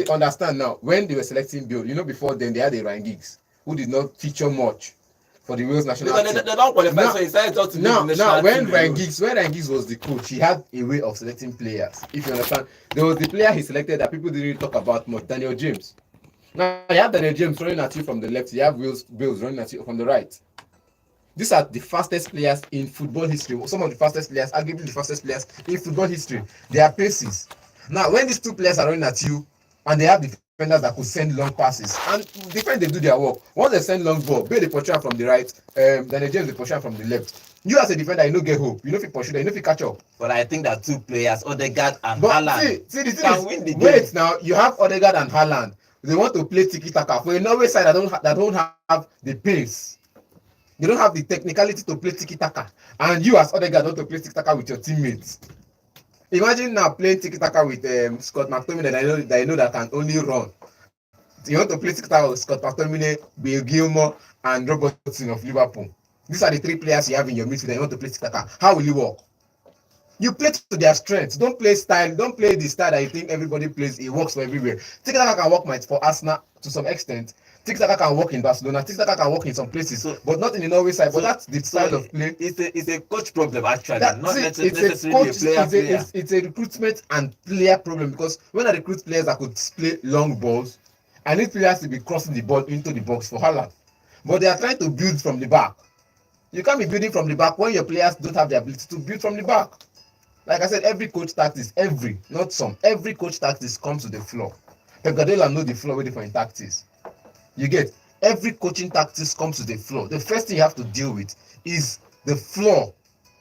understand now. When they were selecting Bill, before then they had a Ryan Giggs who did not feature much for the Wales national team. They don't qualify, so he decided not to be the national team. When Ryan Giggs was the coach, he had a way of selecting players. If you understand, there was the player he selected that people didn't talk about much, Daniel James. Now you have Daniel James running at you from the left, you have Wales running at you from the right. These are the fastest players in football history. Some of the fastest players, arguably the fastest players in football history. They are paces. Now, when these two players are running at you, and they have defenders that could send long passes, and defend, they do their work. Once they send long ball, Bale, they pursue from the right, then James, they pursue from the left. You as a defender, you don't get hope. You don't fit pursue, you don't fit catch up. But I think that two players, Odegaard and Haaland, see, the thing is, win the game. Wait, now you have Odegaard and Haaland. They want to play tiki-taka. For a Norway side that don't have the pace. They don't have the technicality to play tiki-taka. And you as Odegaard want to play tiki-taka with your teammates. Imagine now playing tiki-taka with Scott McTominay that I know that can only run. You want to play tiki-taka with Scott McTominay, Bill Gilmore, and Robertson of Liverpool. These are the three players you have in your midfield that you want to play tiki-taka. How will you work? You play to their strengths. Don't play style. Don't play the style that you think everybody plays. It works for everywhere. Tiki-taka can work for Arsenal to some extent. Tiki-taka can work in Barcelona. Tiki-taka can work in some places, but not in the Norway side. But that's the style of play. It's a coach problem actually, not necessarily a player. It's a recruitment and player problem, because when I recruit players that could play long balls, I need players to be crossing the ball into the box for Haaland. But they are trying to build from the back. You can't be building from the back when your players don't have the ability to build from the back. Like I said, every coach tactics, every coach tactics comes to the floor. Pep Guardiola knows the floor waiting for his tactics. You get, every coaching tactics comes to the floor. The first thing you have to deal with is the floor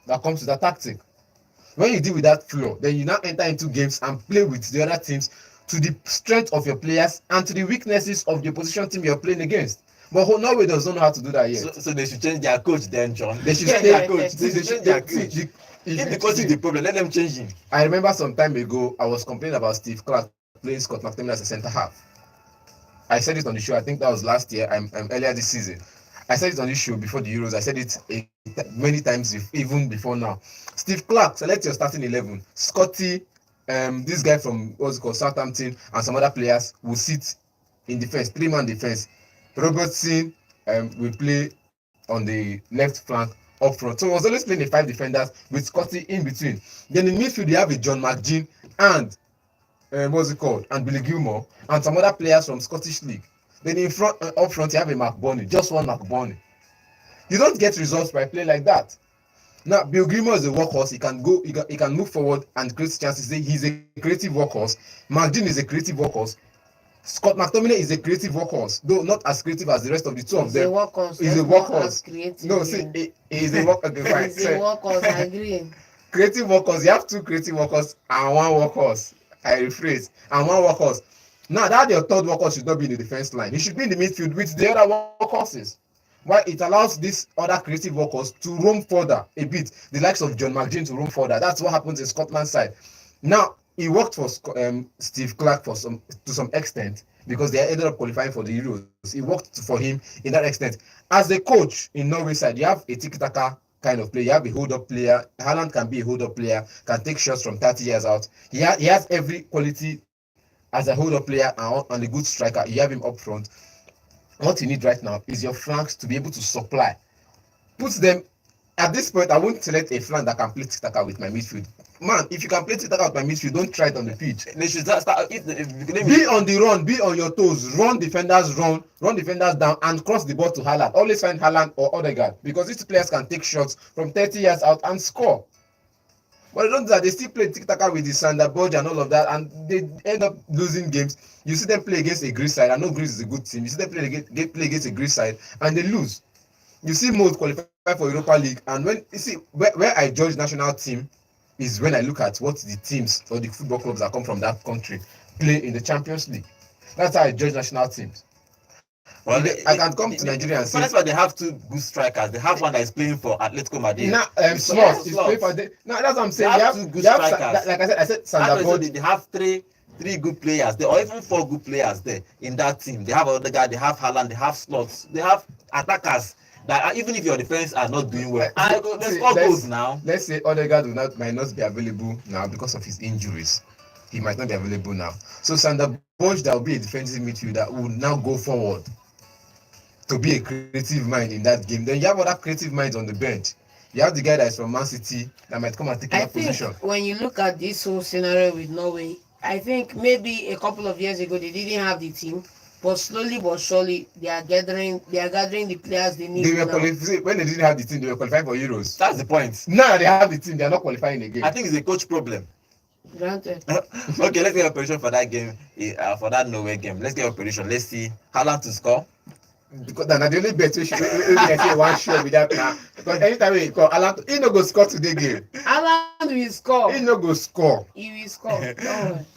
that comes to that tactic. When you deal with that floor, then you now enter into games and play with the other teams to the strength of your players and to the weaknesses of the opposition team you're playing against. But Norway does not know how to do that yet. So they should change their coach then, John. They should change their coach. They should change their coach. If the coach is the problem, let them change him. I remember some time ago, I was complaining about Steve Clark playing Scott McTominay as a centre half. I said it on the show. I think that was last year. Earlier this season. I said it on this show before the Euros. I said it many times, even before now. Steve Clark, select your starting 11. Scotty, this guy from Southampton, and some other players will sit in defense, 3-man defense. Robertson will play on the left flank up front. So I was always playing the 5 defenders with Scotty in between. Then in midfield, you have a John McGinn and and Billy Gilmore and some other players from Scottish League. Then in front, up front, you have a McBurney, just one McBurney. You don't get results by playing like that. Now, Bill Gilmore is a workhorse. He can move forward and create chances. He's a creative workhorse. McGinn is a creative workhorse. Scott McTominay is a creative workhorse, though not as creative as the rest of the two of them. He's a workhorse. No, see, he's a workhorse. He's a workhorse, I agree. Creative workhorse. You have 2 creative workhorse and 1 workhorse. I rephrase. And 1 workhorse. Now, that your third workhorse should not be in the defense line. He should be in the midfield with the other workhorses. Why? It allows this other creative workhorse to roam further a bit. The likes of John McGinn to roam further. That's what happens in Scotland's side. Now, he worked for Steve Clark to some extent because they ended up qualifying for the Euros. He worked for him in that extent. As a coach in Norway side, you have a tiki-taka kind of player. You have a hold-up player. Haaland can be a hold-up player, can take shots from 30 years out. He has every quality as a hold-up player and a good striker. You have him up front. What you need right now is your flanks to be able to supply. Put them, at this point, I won't select a flank that can play tiki-taka with my midfield. Man, if you can play tiki-taka with my midfield, don't try it on the pitch. They should start be on the run, be on your toes, run defenders down, and cross the ball to Haaland. Always find Haaland or Odegaard, because these players can take shots from 30 yards out and score. But they don't do that. They still play tiki-taka with the Sander Borg and all of that, and they end up losing games. You see them play against a Greece side. I know Greece is a good team. You see them play against a Greece side, and they lose. You see Mold qualify for Europa League, and when you see where I judge national team is when I look at what the teams or the football clubs that come from that country play in the Champions League. That's how I judge national teams. Well, I can come to Nigeria and say that's why they have two good strikers. They have one that is playing for Atletico Madrid. Now, Sloth is playing for. No, that's what I'm saying. They have two good strikers. Like I said, Sander Borg. They have three good players there, or even 4 good players there in that team. They have Odegaard, they have Haaland, they have Sloth, they have attackers that even if your defense are not doing well, they score goals now. Let's say Odegaard might not be available now because of his injuries. He might not be available now. So Sander Borg, that will be a defensive midfielder, will now go forward to be a creative mind in that game. Then you have other creative minds on the bench. You have the guy that is from Man City that might come and take that position. When you look at this whole scenario with Norway, I think maybe a couple of years ago they didn't have the team, but slowly but surely they are gathering the players they need. When they didn't have the team, they were qualifying for Euros. That's the point. Now they have the team, they are not qualifying again. I think it's a coach problem. Granted. Okay, let's get a prediction for that game, for that Norway game. Let's get a prediction. Let's see Haaland to score. Because that's the only bet we say one shot with that now. Because anytime we call Haaland, he no go score today game. Haaland will score. He no go score. He will score.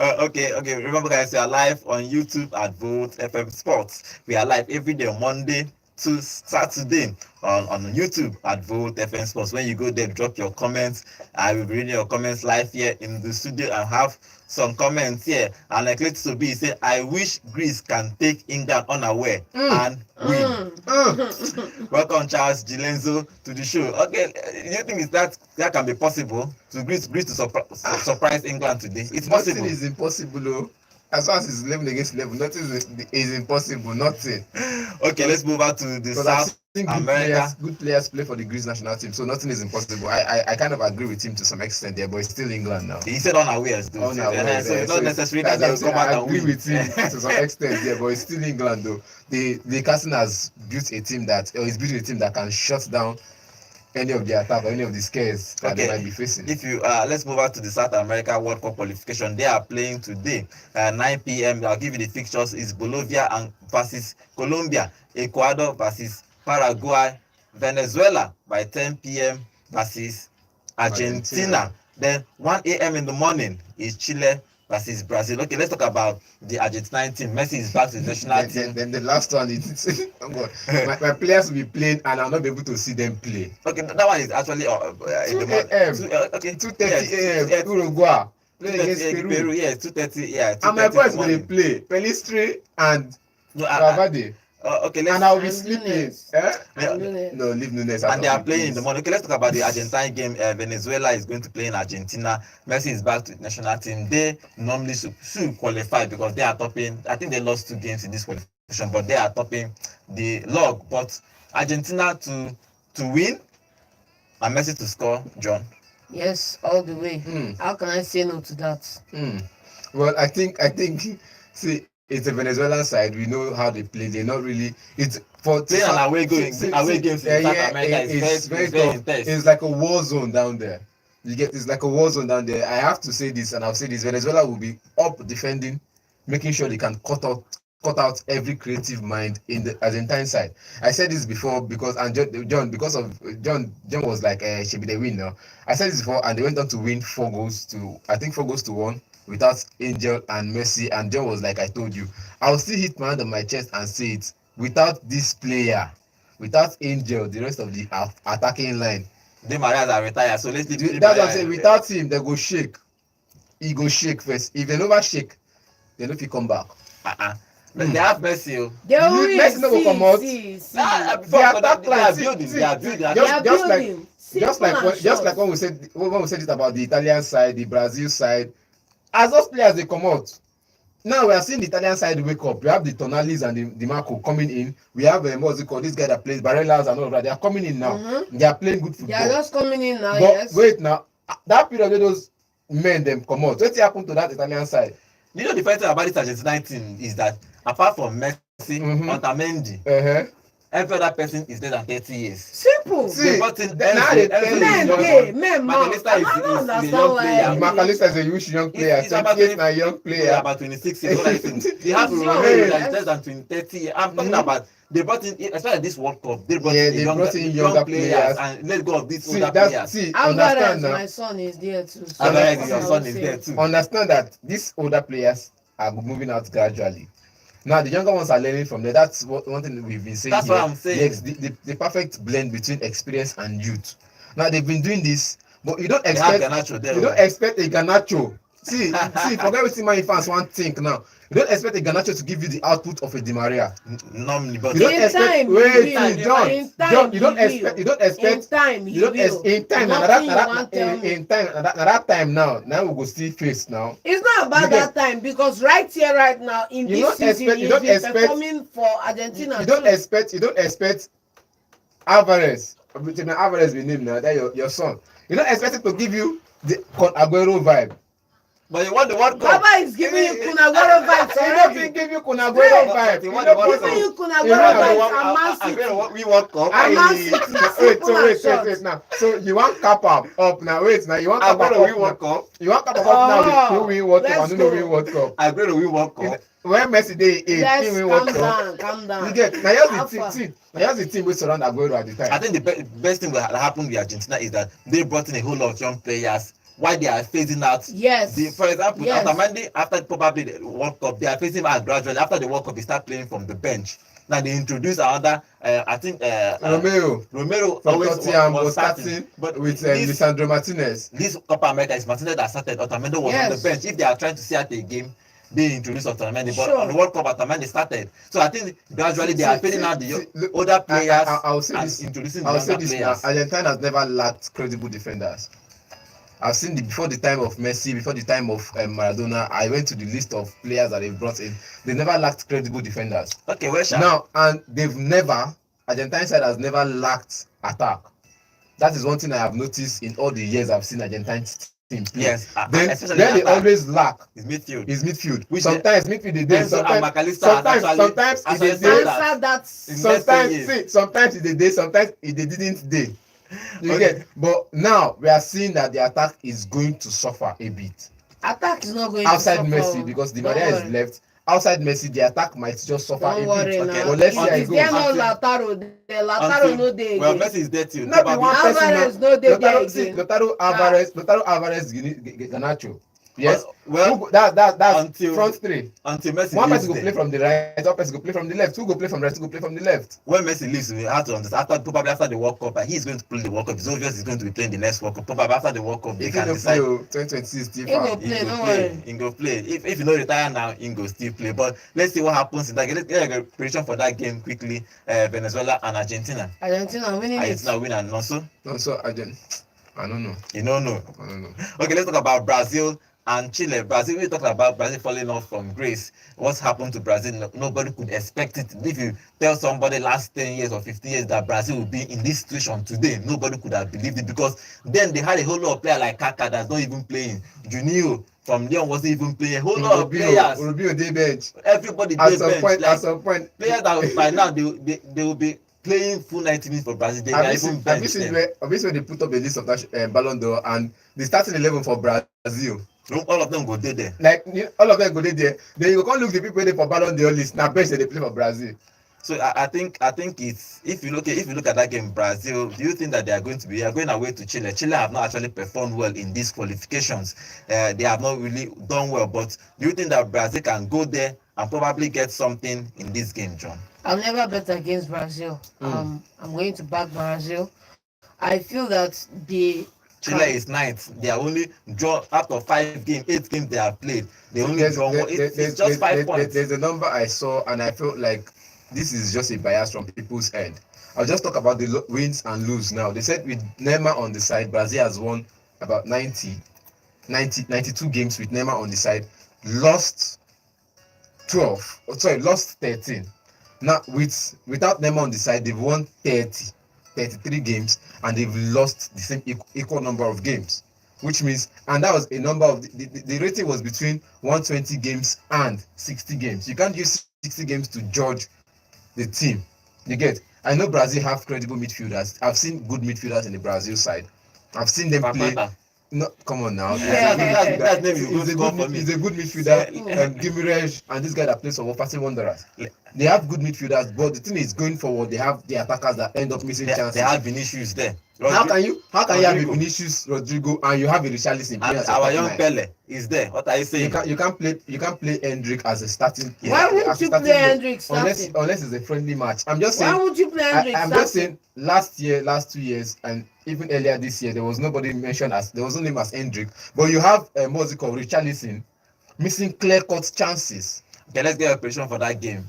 Okay. Remember, guys, we are live on YouTube at Volt FM Sports. We are live every day, Monday to Saturday on YouTube at Volt FM Sports. When you go there, drop your comments. I will be reading your comments live here in the studio and have some comments here. And like Let's be say, I wish Greece can take England unaware and win. Welcome, Charles Gilenzo, to the show. Okay, do you think that can be possible to Greece to surprise England today? It's possible. Nothing is impossible, though. As far as it's 11 against 11, nothing is impossible. Nothing. Okay, let's move on to the South America. Good players play for the Greece national team, so nothing is impossible. I kind of agree with him to some extent there, but it's still England now. He said unawares, though. So it's not necessary that they will come out and win. I agree with him to some extent there, but it's still England, though. The Carson has built a team that can shut down any of the attack or any of the scares that they might be facing. If you let's move on to the South America World Cup qualification. They are playing today 9 p.m. I'll give you the fixtures. It's Bolivia versus Colombia, Ecuador versus Paraguay, Venezuela by 10 p.m. versus Argentina. Then 1 a.m. in the morning is Chile versus Brazil. Okay, let's talk about the Argentine team. Messi is back to the national team. Then the last one is oh God. My players will be playing and I'll not be able to see them play. Okay, that one is actually in the morning. 2:30 a.m. Uruguay play against Peru. Yes, 2:30. Yeah, and my boys will play Pelistri and Valverde. Okay, and I'll be sleeping. No, leave Nunes. And they are playing in the morning. Okay, let's talk about the Argentine game. Venezuela is going to play in Argentina. Messi is back to the national team. They normally should qualify because they are topping. I think they lost 2 games in this qualification, but they are topping the log. But Argentina to win and Messi to score, John. Yes, all the way. How can I say no to that? Well, I think see. It's a Venezuelan side. We know how they play. They're not really. It's for playing an away games in South America is very tough. It's like a war zone down there. It's like a war zone down there. I have to say this, and I'll say this: Venezuela will be up defending, making sure they can cut out every creative mind in the Argentine side. I said this before because John was like, should be the winner. I said this before, and they went on to win 4 goals to 1. Without Angel and Messi, and John was like, I told you, I'll still hit my hand on my chest and say it. Without this player, without Angel, the rest of the attacking line, Di Maria are retired, so let's leave. That's what I'm saying. Without him, they go shake. He go shake first. If they never shake, they don't fit come back. They have Messi. Messi no go come out. The attack line, just like when we said it about the Italian side, the Brazil side. As those players they come out, now we are seeing the Italian side wake up. We have the Tonalis and the Marco coming in. We have what's it called? This guy that plays Barellas and all of that. They are coming in now. They are playing good football. They are just coming in now. But yes. Wait now, that period where those men them come out. What happened to that Italian side? You know the funny thing about this Argentine team is that apart from Messi, Otamendi, Every other person is less than 30 years. Simple. See, But in now every Men gay, men mouth. McAllister I is don't a understand young why. player. McAllister is a huge young player. He's about 28 now, young player. About 26 years. What I think. They have He's Romero young. that is less than 20, 30 years. I'm talking about they brought in, especially this World Cup, they brought Yeah, in they younger, brought in young younger players players. and let go of these See, older that's players. see, Alvarez, understand now. my son is there too. So Alvarez, that's your what I son would is say. there too. Understand that these older players are moving out gradually. Now the younger ones are learning from there. That's one thing we've been saying. That's here. what I'm saying. The perfect blend between experience and youth. Now they've been doing this, but you don't They have expect Garnacho there. you don't expect a Garnacho. See, forget what Man U fans want think now. You don't expect a Garnacho to give you the output of a Di Maria. Normally, but You don't In expect. time, Wait, he will. John. In time, John, you don't he expect. will. You don't expect. In time, he You don't will. in time. Nothing you want tell me. In time. That time now. Now we go see face now. It's not about You that time because right here, right now, in You this don't season, expect- you he's don't been expect- performing for Argentina. You don't too. expect. You don't expect. Alvarez. Alvarez be named now. That your son. You don't expect it to give you the Con Aguero vibe. But you want the World Cup. Baba is giving you Kun Aguero vibes He already. doesn't give you Kun Aguero vibe. You He want don't the World give Giving you- you Kun You Aguero want the vibes and Man City. We World Cup. And Man Hey, City. wait, so wait now. So you want cap up now? Wait now. You want cap Aguero we up World now? Cup. You want cap up now? Who win World Cup Let's and who no go. win World Cup? Aguero we World Cup. When Messi dey eight, Let's he win calm World Cup. down, calm down. You get now. Here's the Alpha. team. Now here's the team wey surround Aguero at the time. I think the best thing that happened with Argentina is that they brought in a whole lot of young players while they are phasing out. Yes. For example, Yes. Otamendi, after probably the World Cup, they are phasing out gradually. After the World Cup, they start playing from the bench. Now they introduce another, I think Romero from always Tottenham was was starting, starting but with this Lisandro Martinez. Copa America is Martinez that started. Otamendi was on the Yes. bench. If they are trying to see out a game, they introduce Otamendi. But Sure. on the World Cup, Otamendi started. So I think gradually they are fading out the look, older players I'll say and this. introducing the I'll say younger this now. players. Argentina has never lacked credible defenders. I've seen before the time of Messi, before the time of Maradona. I went to the list of players that they've brought in. They never lacked credible defenders. Okay, well, sure. Now, and Argentine side has never lacked attack. That is one thing I have noticed in all the years I've seen Argentine team play. Yes, Then especially they attack. always lack It's midfield. is midfield. Which Sometimes midfield they dey. Enzo and McAllister Sometimes it actually dey dey. that. Answer that. In Sometimes next 10 years. sometimes it dey dey. Sometimes it dey didn't dey. You Okay. get. But now we are seeing that the attack is going to suffer a bit Attack is not going outside to suffer. Messi because Di Don't Maria is worry. left. Outside Messi, the attack might just suffer Don't a worry bit. now. But let's see how it Is there goes. no Lautaro? The Lautaro no dey Well, again. Messi is there too. No be one Probably. person Alvarez now. no dey there Lautaro again. Lautaro Alvarez, Garnacho. Yes. Well, That's until- front three. until Messi One leaves person go play there. from the right, one person go play from the left. Two go play from the right, two go play from the left. When Messi leaves, we have to understand. Probably after the World Cup, he's going to play the World Cup. It's obvious he's going to be playing the next World Cup. Probably after the World Cup, they If you can no decide. play 2026 still He go far. play, He don't go play. worry. He go play. If you don't retire now, he go still play. But let's see what happens in that game. Let's get a prediction for that game quickly. Venezuela and Argentina. Argentina winning it. Argentina win and also, No, so I don't know. you don't know. I don't know. Okay, let's talk about Brazil and Chile. Brazil, we talked about Brazil falling off from grace. What's happened to Brazil? Nobody could expect it. If you tell somebody last 10 years or 15 years that Brazil will be in this situation today, nobody could have believed it because then they had a whole lot of players like Kaká that's not even playing. Juninho from Lyon wasn't even playing. A whole lot of players. Rubio dey bench. Everybody At dey some bench. point, Like, at some point. players that by now they will be playing full 90 minutes for Brazil. They are even Have you bench seen them. where they put up a list of that Ballon d'Or and the starting 11 for Brazil? All of them go there. Like all of them go there. Then you go come look the people dey for Ballon d'Or list. Now bench they play for Brazil. So I think it's if you look at that game, Brazil, do you think that they are going away to Chile? Chile have not actually performed well in these qualifications. They have not really done well. But do you think that Brazil can go there and probably get something in this game, John? I'll never bet against Brazil. I'm going to back Brazil. I feel that Chile is ninth. They are only draw out of 8 games they have played. They only draw one. It's just 5 points. There's a number I saw and I felt like this is just a bias from people's end. I'll just talk about the wins and lose now. They said with Neymar on the side, Brazil has won about 92 games with Neymar on the side, lost 13. Now without Neymar on the side, they've won 33 games and they've lost the same equal number of games, which means, and that was a number of the rating was between 120 games and 60 games. You can't use 60 games to judge the team. You get, I know Brazil have credible midfielders. I've seen good midfielders in the Brazil side. I've seen them play. No, come on now. He's a good midfielder. Guimaraes and this guy that plays for Wolverhampton Wanderers. They have good midfielders, but the thing is, going forward, they have the attackers that end up missing chances. They have Vinicius there. How can you have a Vinicius, Rodrigo, and you have a Richarlison? And our young Pele is there. What are you saying? You can't play Hendrick as a starting. Why would you play Hendrick starting? Unless it's a friendly match. I'm just saying. Why would you play Hendrick I'm just saying. Last 2 years, and even earlier this year, there was nobody mentioned as there was no name as Hendrick. But you have Moziko, Richarlison missing clear-cut chances. Okay, let's get a prediction for that game.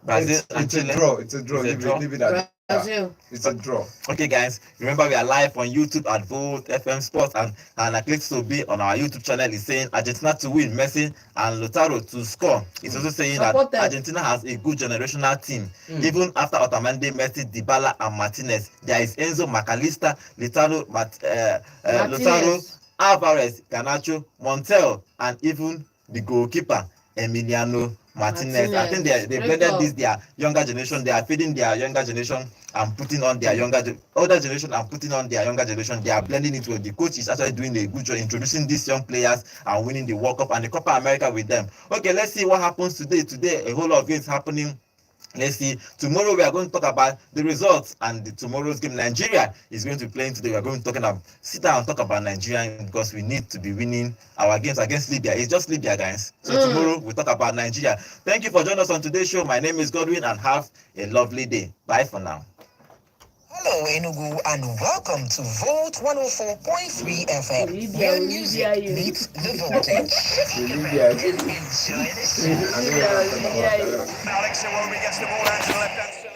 Brazil it's a draw. It's a draw. Leave it at Brazil. It's a draw. Okay, guys. Remember, we are live on YouTube at Volt FM Sports, and I clicked to be on our YouTube channel is saying Argentina to win, Messi and Lautaro to score. It's also saying that Argentina has a good generational team. Even after Otamendi, Messi, Dybala, and Martinez, there is Enzo, McAllister, Lautaro, Alvarez, Garnacho, Montiel, and even the goalkeeper Emiliano Martinez. I think they blended their younger generation. They are feeding their younger generation and putting on their older generation and putting on their younger generation. They are blending it with the coach is actually doing a good job introducing these young players and winning the World Cup and the Copa America with them. Okay, let's see what happens today. Today, a whole lot of things happening. Let's see. Tomorrow we are going to talk about the results and tomorrow's game. Nigeria is going to be playing today. We are going to sit down and talk about Nigeria because we need to be winning our games against Libya. It's just Libya, guys. So tomorrow we'll talk about Nigeria. Thank you for joining us on today's show. My name is Godwin and have a lovely day. Bye for now. Hello, Enugu, and welcome to Volt 104.3 FM, where music meets the voltage. Enjoy this. Alex Iwobi gets the ball out to the left-hand side.